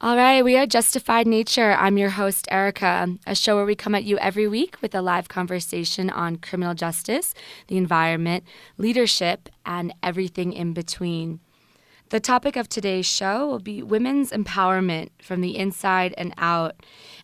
All right, we are Justified Nature. I'm your host, Erica, a show where we come at you every week with a live conversation on criminal justice, the environment, leadership, and everything in between. The topic of today's show will be women's empowerment from the inside and out.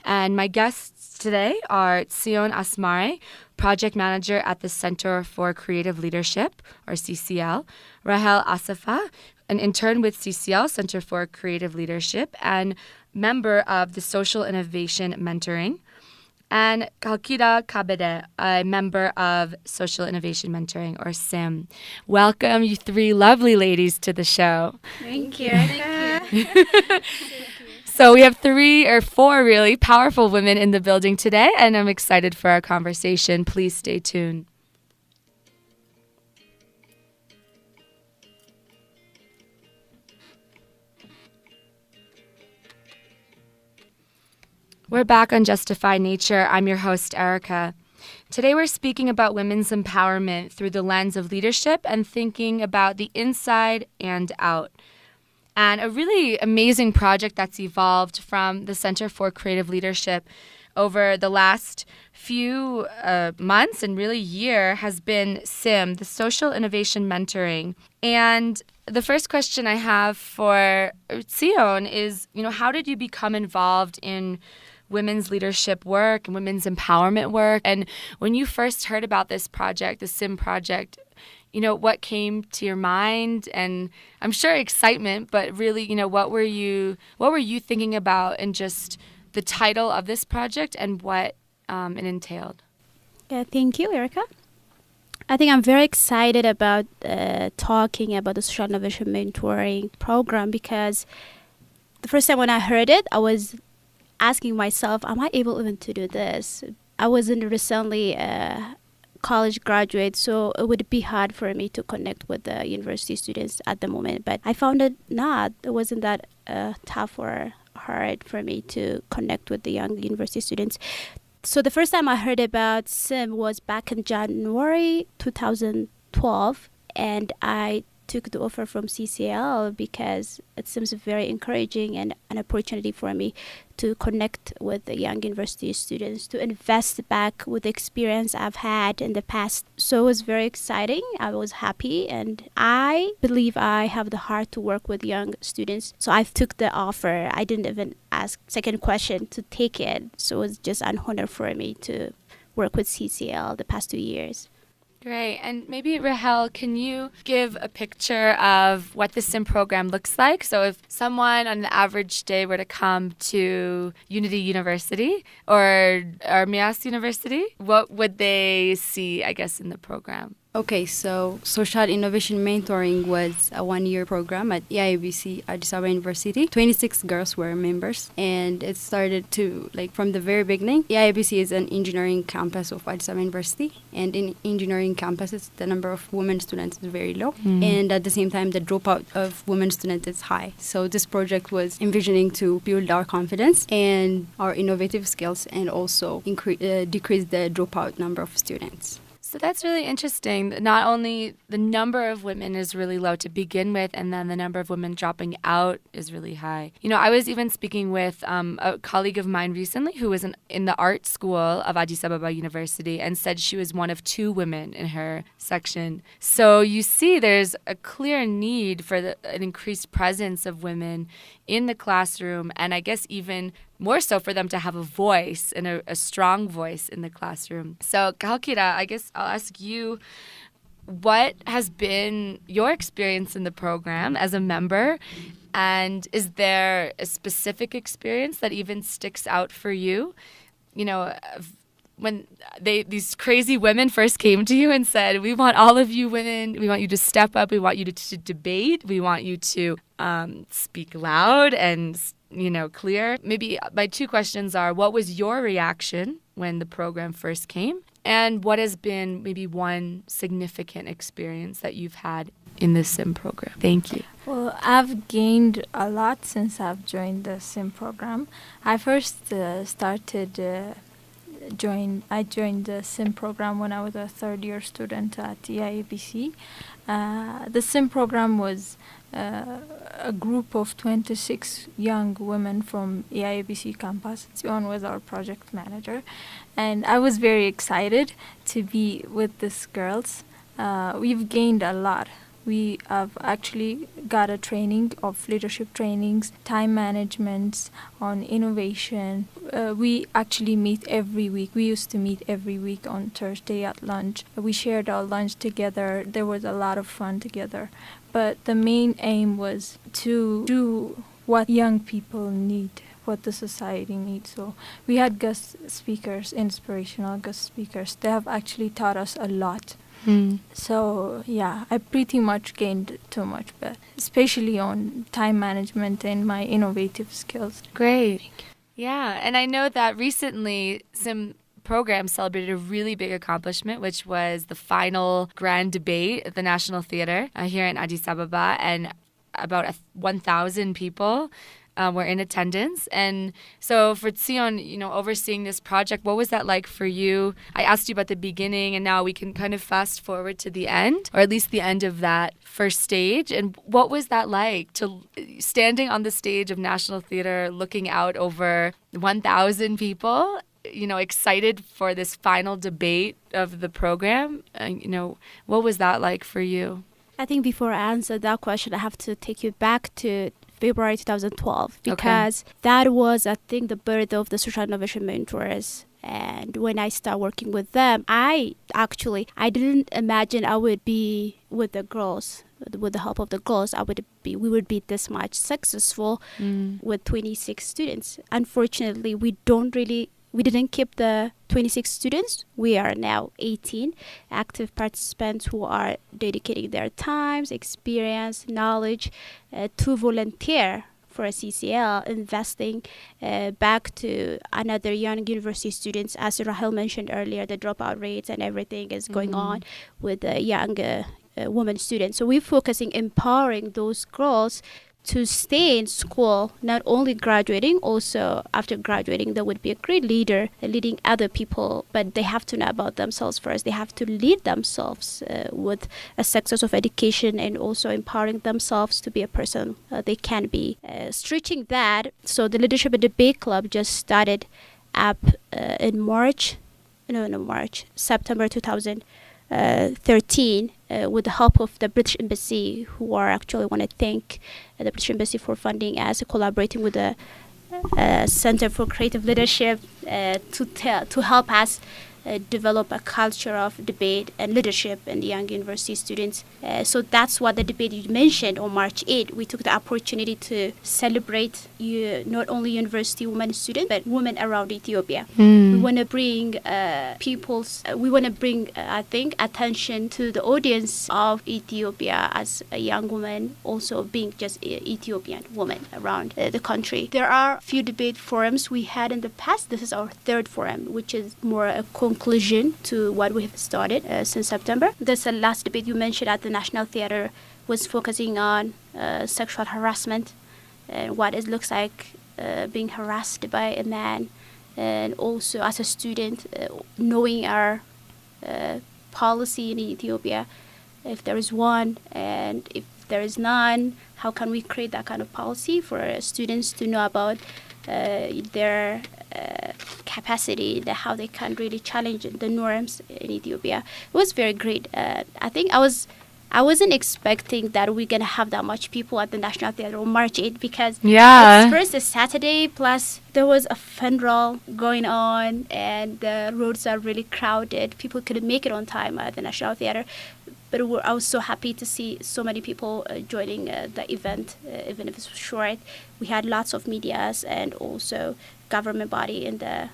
And my guests today are Tsion Asmare, project manager at the Center for Creative Leadership, or CCL, Rahel Assefa, an intern with CCL, Center for Creative Leadership, and member of the Social Innovation Mentoring, and Kalkida Kabede, a member of Social Innovation Mentoring, or SIM. Welcome, you three lovely ladies, to the show. Thank you. So we have 3 or 4 really powerful women in the building today, and I'm excited for our conversation. Please stay tuned. We're back on Justified Nature. I'm your host, Erica. Today we're speaking about women's empowerment through the lens of leadership and thinking about the inside and out. And a really amazing project that's evolved from the Center for Creative Leadership over the last few months and really year has been SIM, the Social Innovation Mentoring. And the first question I have for Tsion is, how did you become involved in women's leadership work and women's empowerment work? And when you first heard about this project, the SIM project, what came to your mind? And I'm sure excitement, but really, what were you thinking about, and just the title of this project and what it entailed? Yeah, thank you, Erica. I think I'm very excited about talking about the Social Innovation Mentoring program, because the first time when I heard it, I was asking myself, am I able even to do this? I wasn't recently a college graduate, so it would be hard for me to connect with the university students at the moment. But I found it wasn't that tough or hard for me to connect with the young university students. So the first time I heard about SIM was back in January 2012, and I took the offer from CCL because it seems very encouraging and an opportunity for me to connect with the young university students, to invest back with the experience I've had in the past. So it was very exciting. I was happy, and I believe I have the heart to work with young students. So I took the offer. I didn't even ask second question to take it. So it was just an honor for me to work with CCL the past 2 years. Great. And maybe, Rahel, can you give a picture of what the SIM program looks like? So if someone on the average day were to come to Unity University or Mias University, what would they see, I guess, in the program? Okay, so Social Innovation Mentoring was a 1-year program at EIBC Addis Ababa University. 26 girls were members, and it started from the very beginning. EIBC is an engineering campus of Addis Ababa University, and in engineering campuses, the number of women students is very low, and at the same time, the dropout of women students is high. So this project was envisioning to build our confidence and our innovative skills, and also decrease the dropout number of students. So that's really interesting. Not only the number of women is really low to begin with, and then the number of women dropping out is really high. I was even speaking with a colleague of mine recently who was in the art school of Addis Ababa University and said she was one of 2 women in her section. So you see there's a clear need for an increased presence of women in the classroom, and I guess even more so for them to have a voice and a strong voice in the classroom. So, Kalkida, I guess I'll ask you, what has been your experience in the program as a member? And is there a specific experience that even sticks out for you? When these crazy women first came to you and said, we want all of you women, we want you to step up, we want you to debate, we want you to speak loud and clear. Maybe my 2 questions are, what was your reaction when the program first came? And what has been maybe one significant experience that you've had in the SIM program? Thank you. Well, I've gained a lot since I've joined the SIM program. I first joined the SIM program when I was a third-year student at EIABC. The SIM program was a group of 26 young women from EIABC campus. Tsion was our project manager, and I was very excited to be with these girls. We've gained a lot. We have actually got a training of leadership trainings, time management, on innovation. We actually meet every week. We used to meet every week on Thursday at lunch. We shared our lunch together. There was a lot of fun together. But the main aim was to do what young people need, what the society needs. So we had guest speakers, inspirational guest speakers. They have actually taught us a lot. So yeah, I pretty much gained too much, but especially on time management and my innovative skills. Great. Yeah, and I know that recently some programs celebrated a really big accomplishment, which was the final grand debate at the National Theatre here in Addis Ababa, and about 1,000 people were in attendance. And so for Tsion, overseeing this project, what was that like for you? I asked you about the beginning, and now we can kind of fast forward to the end, or at least the end of that first stage. And what was that like, to standing on the stage of National Theatre, looking out over 1,000 people, excited for this final debate of the program? What was that like for you? I think before I answer that question, I have to take you back to February 2012, because that was, I think, the birth of the Social Innovation Mentors. And when I started working with them, I didn't imagine I would be with the girls. With the help of the girls, we would be this much successful with 26 students. Unfortunately, we didn't keep the 26 students. We are now 18 active participants who are dedicating their times, experience, knowledge to volunteer for a CCL, investing back to another young university students. As Rahel mentioned earlier, the dropout rates and everything is going on with the young women students. So we're focusing empowering those girls to stay in school, not only graduating, also after graduating, they would be a great leader, leading other people, but they have to know about themselves first. They have to lead themselves with a success of education, and also empowering themselves to be a person they can be. Stretching that, so the Leadership and Debate Club just started up in September 2013, with the help of the British Embassy, who are actually want to thank the British Embassy for funding us, collaborating with the Center for Creative Leadership to help us develop a culture of debate and leadership in the young university students. So that's what the debate you mentioned on March 8th. We took the opportunity to celebrate not only university women students, but women around Ethiopia. We want to bring I think, attention to the audience of Ethiopia as a young woman, also being just Ethiopian woman around the country. There are a few debate forums we had in the past. This is our third forum, which is more a conclusion to what we have started since September. This last debate you mentioned at the National Theatre was focusing on sexual harassment and what it looks like being harassed by a man, and also as a student knowing our policy in Ethiopia, if there is one, and if there is none, how can we create that kind of policy for students to know about their capacity, how they can really challenge the norms in Ethiopia. It was very great. I think I wasn't expecting that we're going to have that much people at the National Theatre on March 8th, because it's first a Saturday, plus there was a funeral going on and the roads are really crowded. People couldn't make it on time at the National Theatre. But I was so happy to see so many people joining the event, even if it's short. We had lots of medias and also government body in the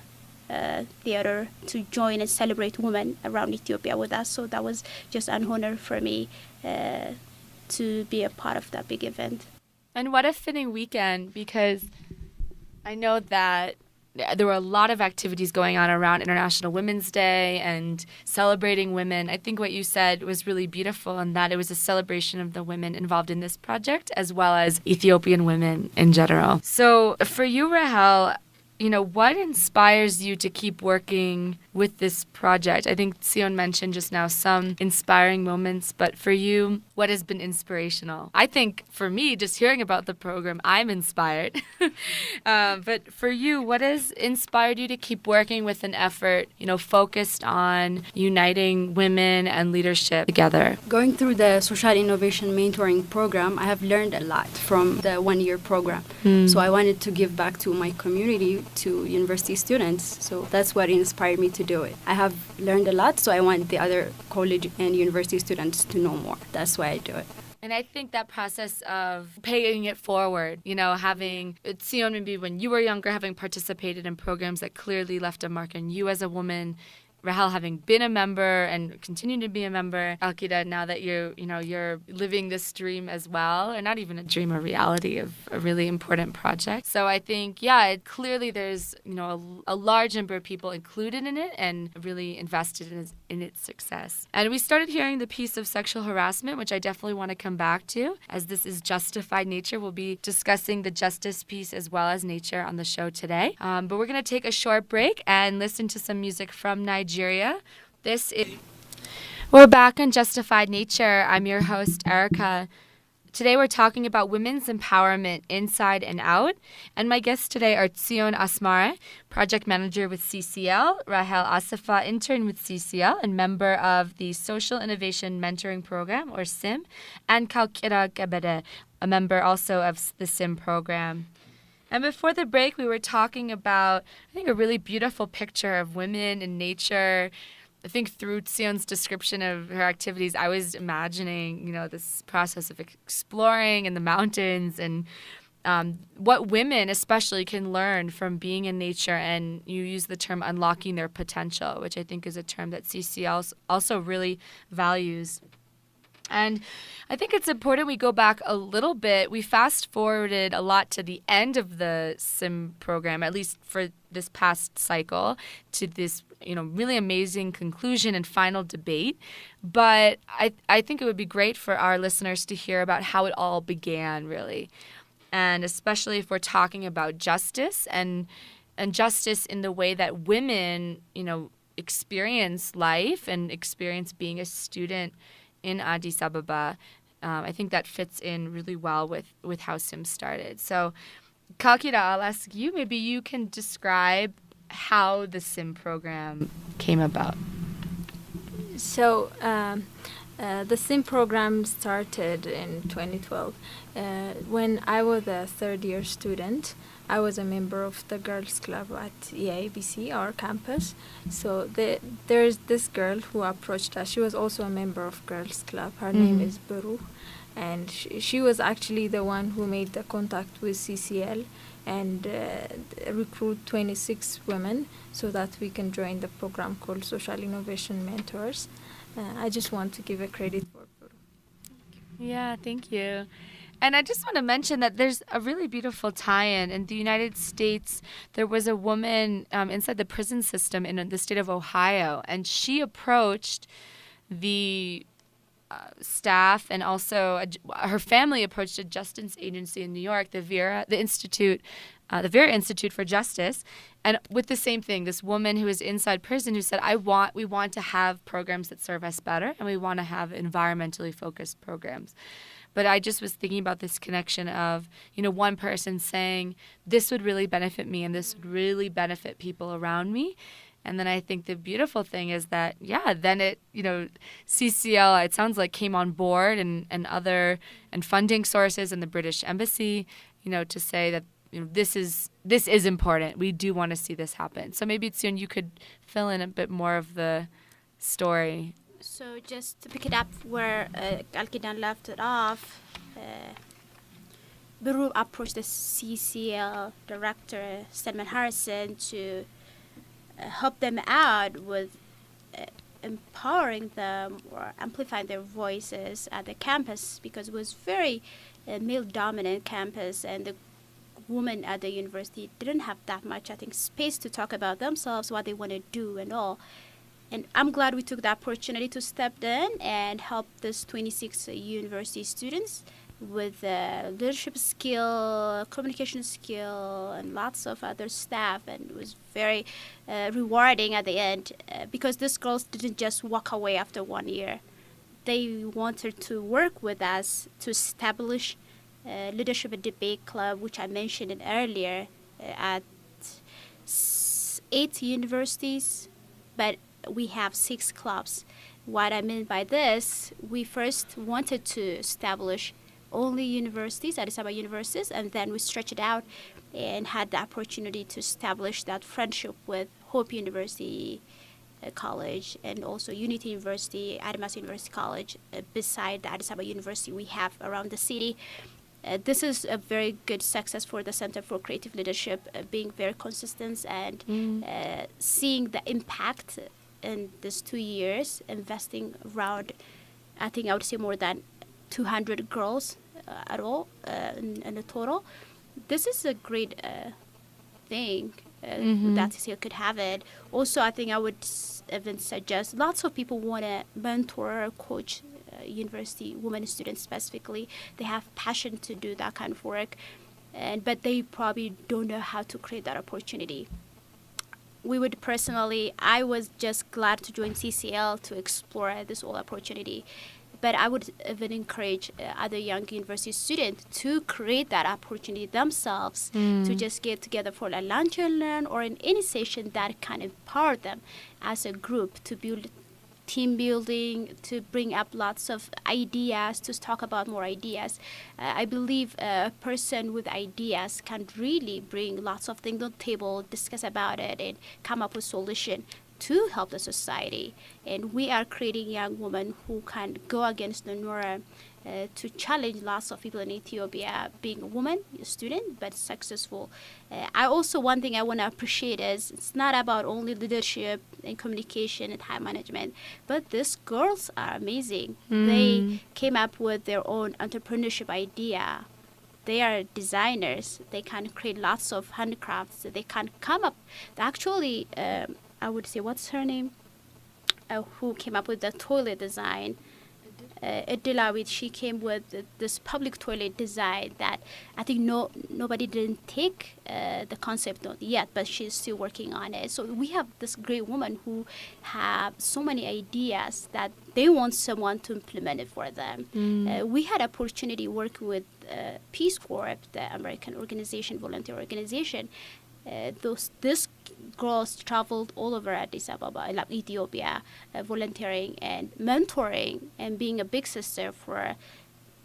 theater to join and celebrate women around Ethiopia with us. So that was just an honor for me to be a part of that big event. And what a fitting weekend, because I know that there were a lot of activities going on around International Women's Day and celebrating women. I think what you said was really beautiful, and that it was a celebration of the women involved in this project, as well as Ethiopian women in general. So for you, Rahel, what inspires you to keep working with this project? I think Tsion mentioned just now some inspiring moments, but for you, what has been inspirational? I think for me, just hearing about the program, I'm inspired. But for you, what has inspired you to keep working with an effort, focused on uniting women and leadership together? Going through the Social Innovation Mentoring Program, I have learned a lot from the one-year program. So I wanted to give back to my community, to university students. So that's what inspired me to do it. I have learned a lot, so I want the other college and university students to know more. That's why I do it. And I think that process of paying it forward, having Tsion, maybe when you were younger, having participated in programs that clearly left a mark on you as a woman, Rahel having been a member and continuing to be a member, Alkida, now that you're living this dream as well, or not even a dream, a reality of a really important project. So I think, clearly there's, a large number of people included in it and really invested in its success. And we started hearing the piece of sexual harassment, which I definitely want to come back to, as this is Justified Nature. We'll be discussing the justice piece as well as nature on the show today. But we're going to take a short break and listen to some music from Nigeria. We're back on Justified Nature. I'm your host, Erica. Today we're talking about women's empowerment inside and out. And my guests today are Tsion Asmare, project manager with CCL, Rahel Assefa, intern with CCL and member of the Social Innovation Mentoring Program, or SIM, and Kalkira Gebede, a member also of the SIM program. And before the break, we were talking about, I think, a really beautiful picture of women in nature. I think through Tsion's description of her activities, I was imagining, this process of exploring in the mountains and what women especially can learn from being in nature. And you use the term unlocking their potential, which I think is a term that CCL also really values. And I think it's important we go back a little bit. We fast forwarded a lot to the end of the SIM program, at least for this past cycle, to this really amazing conclusion and final debate. But I think it would be great for our listeners to hear about how it all began, really. And especially if we're talking about justice and justice in the way that women, experience life and experience being a student in Addis Ababa. I think that fits in really well with how SIM started. So, Kalkira, I'll ask you, maybe you can describe how the SIM program came about. So, the SIM program started in 2012. When I was a third-year student, I was a member of the girls' club at EABC, our campus. So there's this girl who approached us. She was also a member of girls' club. Her name is Beru. And she was actually the one who made the contact with CCL and recruit 26 women so that we can join the program called Social Innovation Mentors. I just want to give a credit for Beru. Yeah, thank you. And I just want to mention that there's a really beautiful tie-in. In the United States, there was a woman inside the prison system in the state of Ohio, and she approached the staff, and also her family approached a justice agency in New York, the Vera Institute for Justice, and with the same thing, this woman who was inside prison who said, we want to have programs that serve us better, and we want to have environmentally focused programs. But I just was thinking about this connection of, one person saying, this would really benefit me and this would really benefit people around me. And then I think the beautiful thing is that, then it, CCL, it sounds like came on board and funding sources and the British Embassy, to say that, this is important. We do want to see this happen. So maybe, Tsion, you could fill in a bit more of the story. So just to pick it up where Alkidan left it off, Beru approached the CCL director, Stedman Harrison, to help them out with empowering them or amplifying their voices at the campus, because it was very male-dominant campus, and the women at the university didn't have that much, space to talk about themselves, what they want to do and all. And I'm glad we took the opportunity to step in and help these 26 university students with leadership skill, communication skill, and lots of other stuff. And it was very rewarding at the end because these girls didn't just walk away after 1 year. They wanted to work with us to establish leadership and debate club, which I mentioned it earlier, at 8 universities, but we have 6 clubs. What I mean by this, we first wanted to establish only universities, Asmare universities, and then we stretched it out and had the opportunity to establish that friendship with Hope University College and also Unity University, Admas University College, beside the Asmare University we have around the city. This is a very good success for the Center for Creative Leadership, being very consistent and seeing the impact in these 2 years, investing around, I think I would say more than 200 girls at all in the total. This is a great thing that you could have it. Also, I think I would even suggest lots of people want to mentor or coach university women students specifically. They have passion to do that kind of work, but they probably don't know how to create that opportunity. We would personally, I was just glad to join CCL to explore this whole opportunity. But I would even encourage other young university students to create that opportunity themselves, to just get together for a lunch and learn or in any session that can empower them as a group to build team building, to bring up lots of ideas, to talk about more ideas. I believe a person with ideas can really bring lots of things on the table, discuss about it, and come up with solution to help the society. And we are creating young women who can go against the norm to challenge lots of people in Ethiopia, being a woman, a student, but successful. I also, one thing I want to appreciate is it's not about only leadership and communication and time management, but these girls are amazing. They came up with their own entrepreneurship idea. They are designers. They can create lots of handcrafts. They can come up. Actually, I would say, what's her name? Who came up with the toilet design? Edilawit, she came with this public toilet design that I think nobody didn't take the concept on yet, but she's still working on it. So we have this great woman who have so many ideas that they want someone to implement it for them. We had opportunity working with Peace Corps, the American organization, volunteer organization. These girls traveled all over Addis Ababa, like Ethiopia, volunteering and mentoring and being a big sister for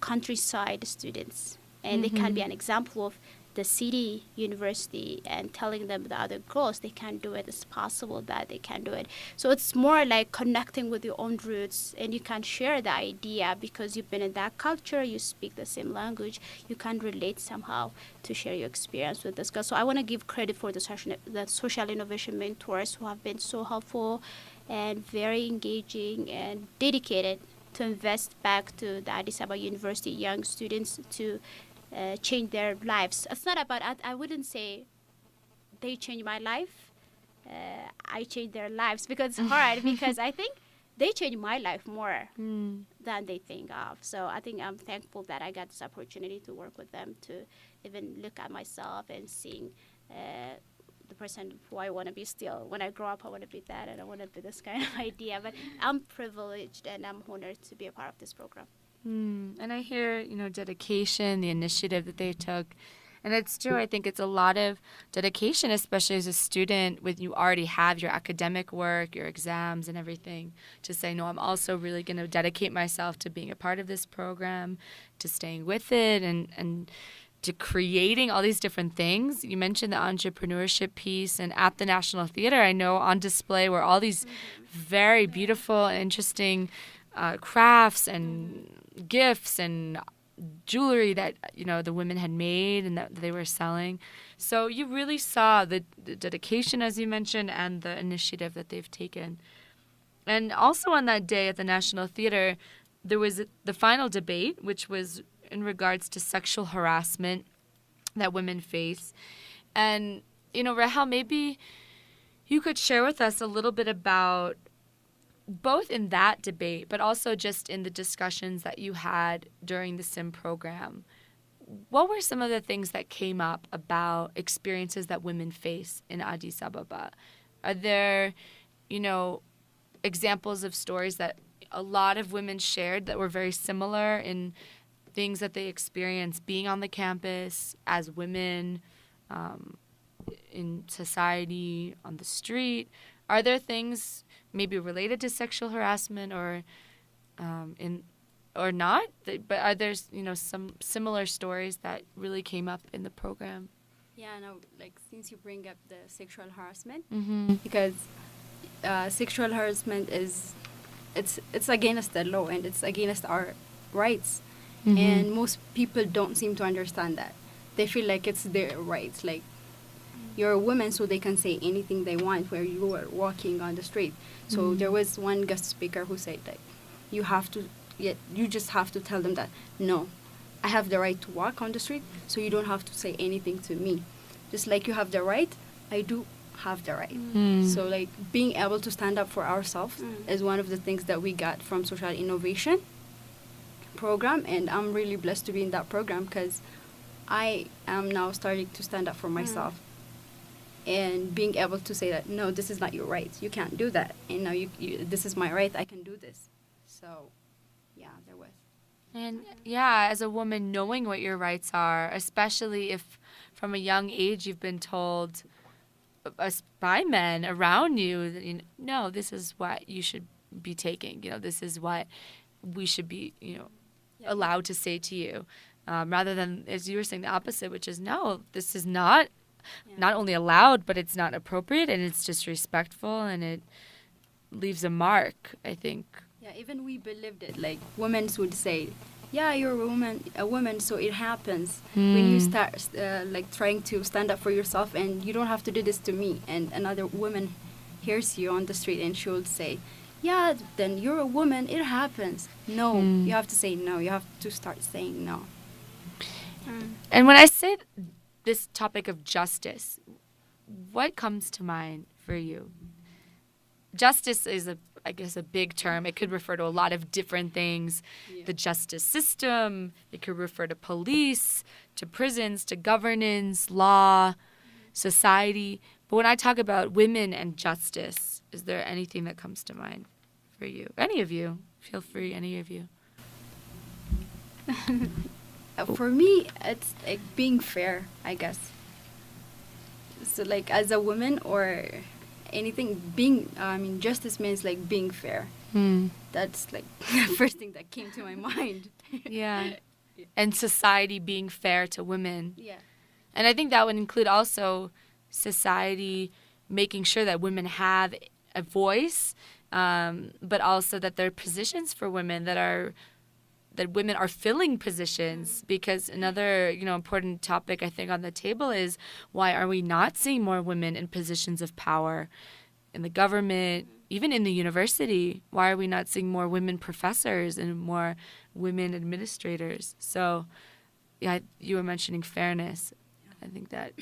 countryside students. And they can be an example of the city university and telling them the other girls they can do it. It's possible that they can do it. So it's more like connecting with your own roots, and you can share the idea because you've been in that culture, you speak the same language, you can relate somehow to share your experience with this girl. So I want to give credit for the social innovation mentors who have been so helpful and very engaging and dedicated to invest back to the Addis Ababa University young students to change their lives. It's not about, I wouldn't say they changed my life. I changed their lives because it's hard because I think they changed my life more than they think of. So I think I'm thankful that I got this opportunity to work with them, to even look at myself and seeing the person who I want to be still. When I grow up, I want to be that and I want to be this kind of idea. But I'm privileged and I'm honored to be a part of this program. And I hear, dedication, the initiative that they took. And it's true. I think it's a lot of dedication, especially as a student, when you already have your academic work, your exams and everything, to say, no, I'm also really going to dedicate myself to being a part of this program, to staying with it and to creating all these different things. You mentioned the entrepreneurship piece, and at the National Theater, I know on display were all these very beautiful and interesting crafts and gifts and jewelry that the women had made and that they were selling. So you really saw the dedication, as you mentioned, and the initiative that they've taken. And also on that day at the National Theater, there was the final debate, which was in regards to sexual harassment that women face. And Rahel, maybe you could share with us a little bit about both in that debate, but also just in the discussions that you had during the SIM program, what were some of the things that came up about experiences that women face in Addis Ababa? Are there, examples of stories that a lot of women shared that were very similar in things that they experienced being on the campus as women, in society, on the street? Are there things maybe related to sexual harassment or or not? But are there, some similar stories that really came up in the program? Yeah, no, like since you bring up the sexual harassment, Mm-hmm. because sexual harassment it's against the law and it's against our rights, Mm-hmm. and most people don't seem to understand that. They feel like it's their rights, like you're a woman, so they can say anything they want where you are walking on the street. So there was one guest speaker who said that you just have to tell them that, no, I have the right to walk on the street, so you don't have to say anything to me. Just like you have the right, I do have the right. So like being able to stand up for ourselves is one of the things that we got from social innovation program, and I'm really blessed to be in that program because I am now starting to stand up for myself and being able to say that, no, this is not your right, you can't do that, and now you this is my right, I can do this. So yeah, there was. And yeah, as a woman, knowing what your rights are, especially if from a young age you've been told by men around you that, no, this is what you should be taking, this is what we should be, allowed to say to you, rather than, as you were saying, the opposite, which is, no, this is not only allowed, but it's not appropriate, and it's disrespectful, and it leaves a mark, I think. Yeah, even we believed it. Like, women would say, yeah, you're a woman, so it happens. When you start, trying to stand up for yourself, and you don't have to do this to me, and another woman hears you on the street, and she would say, yeah, then you're a woman, it happens. No, you have to say no. You have to start saying no. And when I say this topic of justice, what comes to mind for you? Justice is I guess a big term. It could refer to a lot of different things. Yeah. The justice system, it could refer to police, to prisons, to governance, law, society. But when I talk about women and justice, is there anything that comes to mind for you? Any of you. Feel free, any of you. For me, it's like being fair, I guess. So like as a woman or anything, justice means like being fair. That's like the first thing that came to my mind. Yeah. And society being fair to women. Yeah. And I think that would include also society making sure that women have a voice, but also that there are positions for women, that women are filling positions, because another, important topic I think on the table is, why are we not seeing more women in positions of power in the government, even in the university? Why are we not seeing more women professors and more women administrators? So, yeah, you were mentioning fairness. I think that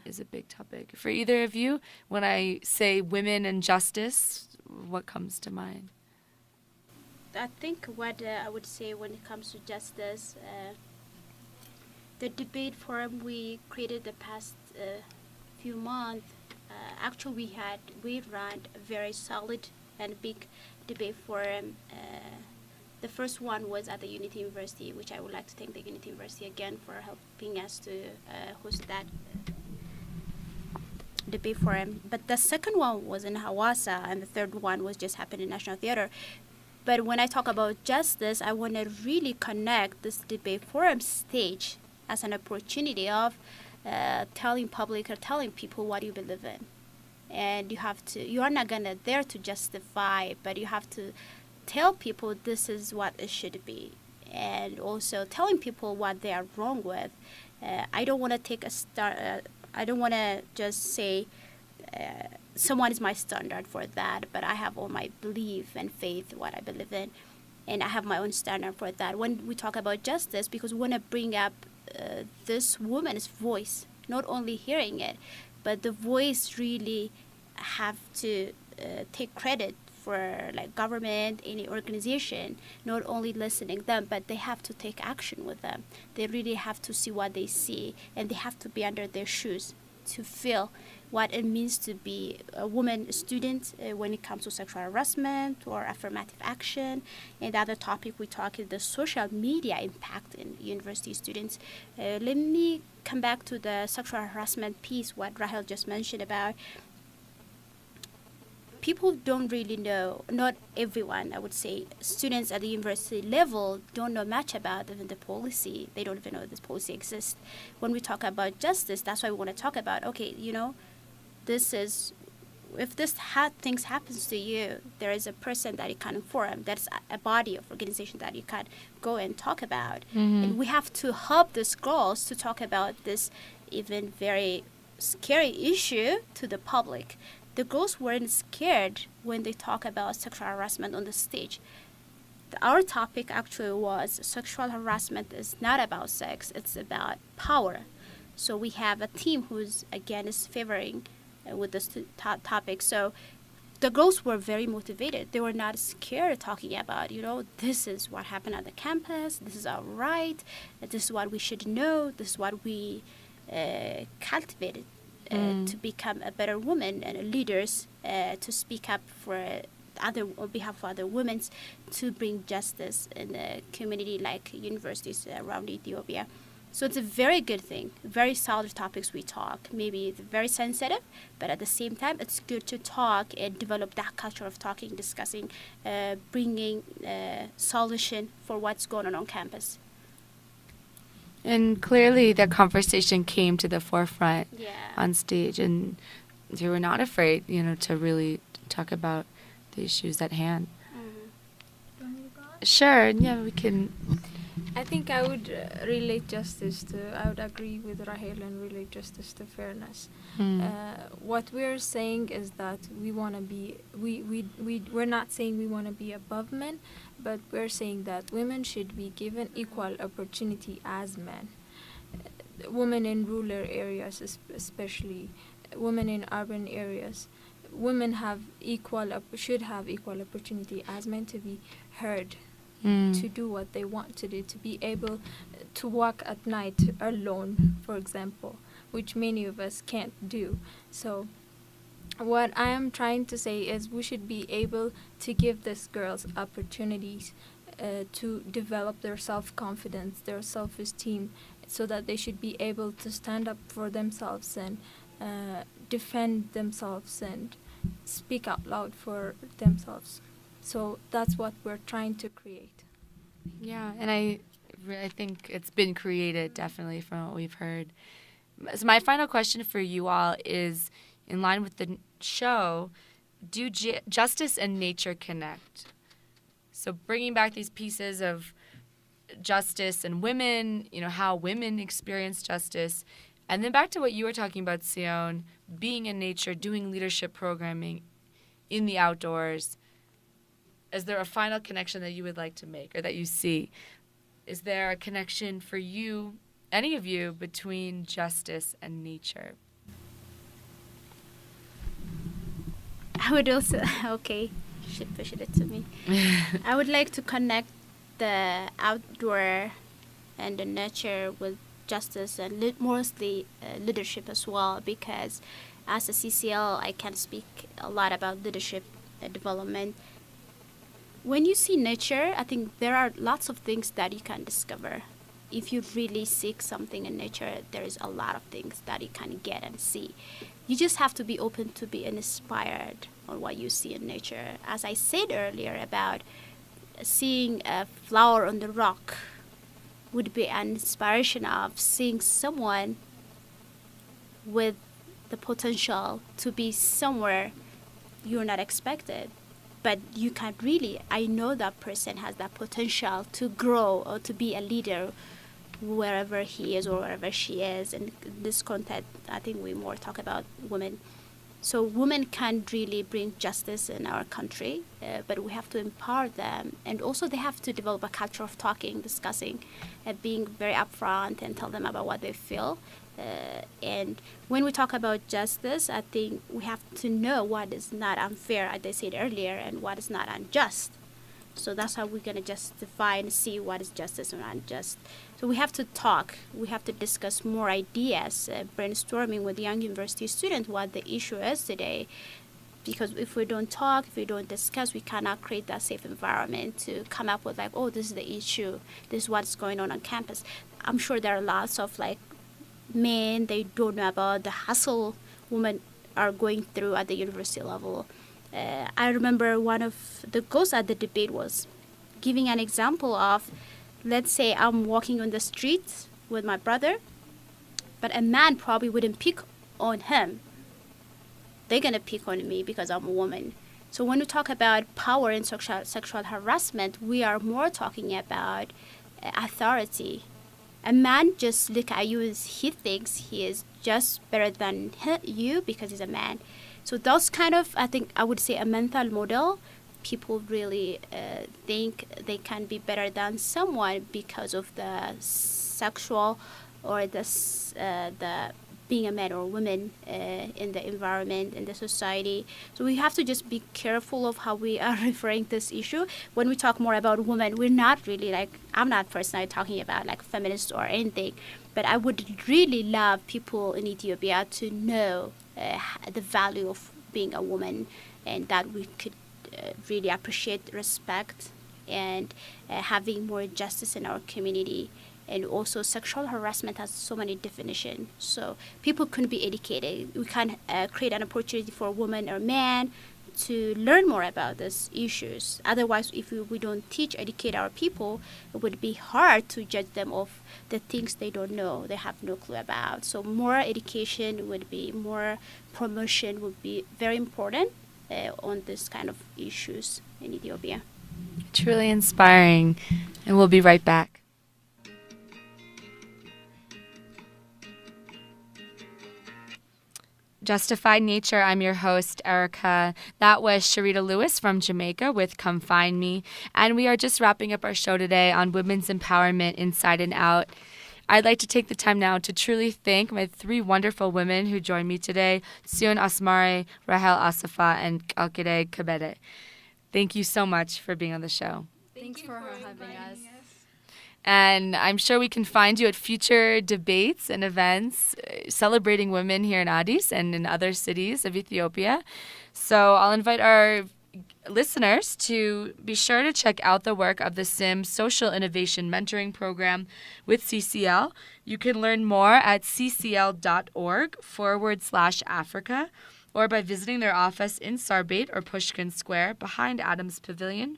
is a big topic. For either of you, when I say women and justice, what comes to mind? I think what I would say when it comes to justice, the debate forum we created the past few months, actually we ran a very solid and big debate forum. The first one was at the Unity University, which I would like to thank the Unity University again for helping us to host that debate forum. But the second one was in Hawassa, and the third one was just happened in National Theater. But when I talk about justice, I want to really connect this debate forum stage as an opportunity of telling public or telling people what you believe in. And you are not gonna there to justify, but you have to tell people this is what it should be. And also telling people what they are wrong with. I don't want to take I don't want to just say someone is my standard for that, but I have all my belief and faith, what I believe in, and I have my own standard for that. When we talk about justice, because we want to bring up this woman's voice, not only hearing it, but the voice really have to take credit for like government, any organization, not only listening them, but they have to take action with them. They really have to see what they see, and they have to be under their shoes to feel what it means to be a woman student when it comes to sexual harassment or affirmative action. And the other topic we talk is the social media impact in university students. Let me come back to the sexual harassment piece, what Rahel just mentioned about. People don't really know, not everyone, I would say, students at the university level don't know much about even the policy. They don't even know this policy exists. When we talk about justice, that's why we want to talk about, okay, this is, if this things happens to you, there is a person that you can inform. That's a body of organization that you can go and talk about. And we have to help these girls to talk about this even very scary issue to the public. The girls weren't scared when they talk about sexual harassment on the stage. Our topic actually was sexual harassment is not about sex, it's about power. So we have a team who's, again, is favoring with this topic. So the girls were very motivated. They were not scared talking about, this is what happened at the campus, this is our right, this is what we should know, this is what we cultivated. To become a better woman and leaders, to speak up on behalf of other women, to bring justice in a community like universities around Ethiopia. So it's a very good thing, very solid topics we talk. Maybe it's very sensitive, but at the same time, it's good to talk and develop that culture of talking, discussing, bringing solution for what's going on campus. And clearly the conversation came to the forefront on stage, and you were not afraid, to really talk about the issues at hand. Sure, yeah, we can. I think I would relate I would agree with Rahel and relate justice to fairness. What we're saying is that we want to be, we're not saying we want to be above men, but we're saying that women should be given equal opportunity as men. Women in rural areas, especially women in urban areas, women should have equal opportunity as men to be heard, to do what they want to do, to be able to walk at night alone, for example, which many of us can't do. So what I am trying to say is we should be able to give these girls opportunities to develop their self-confidence, their self-esteem, so that they should be able to stand up for themselves and defend themselves and speak out loud for themselves. So that's what we're trying to create. Yeah, and I think it's been created, definitely, from what we've heard. So my final question for you all is, in line with the show, do justice and nature connect? So bringing back these pieces of justice and women, how women experience justice, and then back to what you were talking about, Tsion, being in nature, doing leadership programming in the outdoors. Is there a final connection that you would like to make or that you see? Is there a connection for you, any of you, between justice and nature? I would also, she pushed it to me. I would like to connect the outdoor and the nature with justice and mostly leadership as well, because as a CCL, I can speak a lot about leadership development. When you see nature, I think there are lots of things that you can discover. If you really seek something in nature, there is a lot of things that you can get and see. You just have to be open to be inspired on what you see in nature. As I said earlier about seeing a flower on the rock would be an inspiration of seeing someone with the potential to be somewhere you're not expected. But you can really, I know that person has that potential to grow or to be a leader wherever he is or wherever she is. And this content, I think we more talk about women. So women can really bring justice in our country, but we have to empower them. And also they have to develop a culture of talking, discussing, being very upfront and tell them about what they feel. And when we talk about justice, I think we have to know what is not unfair, as I said earlier, and what is not unjust. So that's how we're going to justify and see what is justice and unjust. So we have to talk. We have to discuss more ideas, brainstorming with young university students what the issue is today. Because if we don't talk, if we don't discuss, we cannot create that safe environment to come up with like, oh, this is the issue. This is what's going on campus. I'm sure there are lots of like men, they don't know about the hassle women are going through at the university level. I remember one of the goals at the debate was giving an example of, let's say I'm walking on the street with my brother, but a man probably wouldn't pick on him. They're going to pick on me because I'm a woman. So when we talk about power and sexual harassment, we are more talking about authority. A man just look at you as he thinks he is just better than you because he's a man. So those kind of, I think I would say a mental model, people really think they can be better than someone because of the sexual or the being a man or woman in the environment, in the society. So we have to just be careful of how we are referring this issue. When we talk more about women, we're not really like, I'm not personally talking about like feminists or anything, but I would really love people in Ethiopia to know the value of being a woman, and that we could really appreciate respect and having more justice in our community. And also sexual harassment has so many definitions. So people can be educated. We can create an opportunity for a woman or man to learn more about these issues. Otherwise, if we don't educate our people, it would be hard to judge them of the things they don't know, they have no clue about. So more education would be, more promotion would be very important on this kind of issues in Ethiopia. Truly inspiring. And we'll be right back. Justified Nature. I'm your host, Erica. That was Sharita Lewis from Jamaica with Come Find Me. And we are just wrapping up our show today on women's empowerment inside and out. I'd like to take the time now to truly thank my three wonderful women who joined me today, Tsion, Asmare, Rahel, Assefa, and Alkide Kabede. Thank you so much for being on the show. Thanks for having us. And I'm sure we can find you at future debates and events celebrating women here in Addis and in other cities of Ethiopia. So I'll invite our listeners to be sure to check out the work of the SIM Social Innovation Mentoring Program with CCL. You can learn more at ccl.org/Africa or by visiting their office in Sarbate or Pushkin Square behind Adams Pavilion,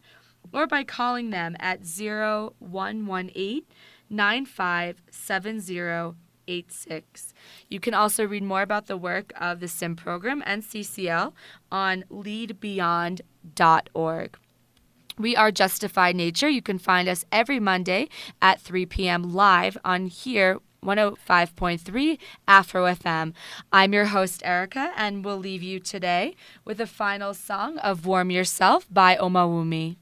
or by calling them at 0118-957086. You can also read more about the work of the SIM program and CCL on leadbeyond.org. We are Justified Nature. You can find us every Monday at 3 p.m. live on here, 105.3 AFRO FM. I'm your host, Erica, and we'll leave you today with a final song of Warm Yourself by Omawumi.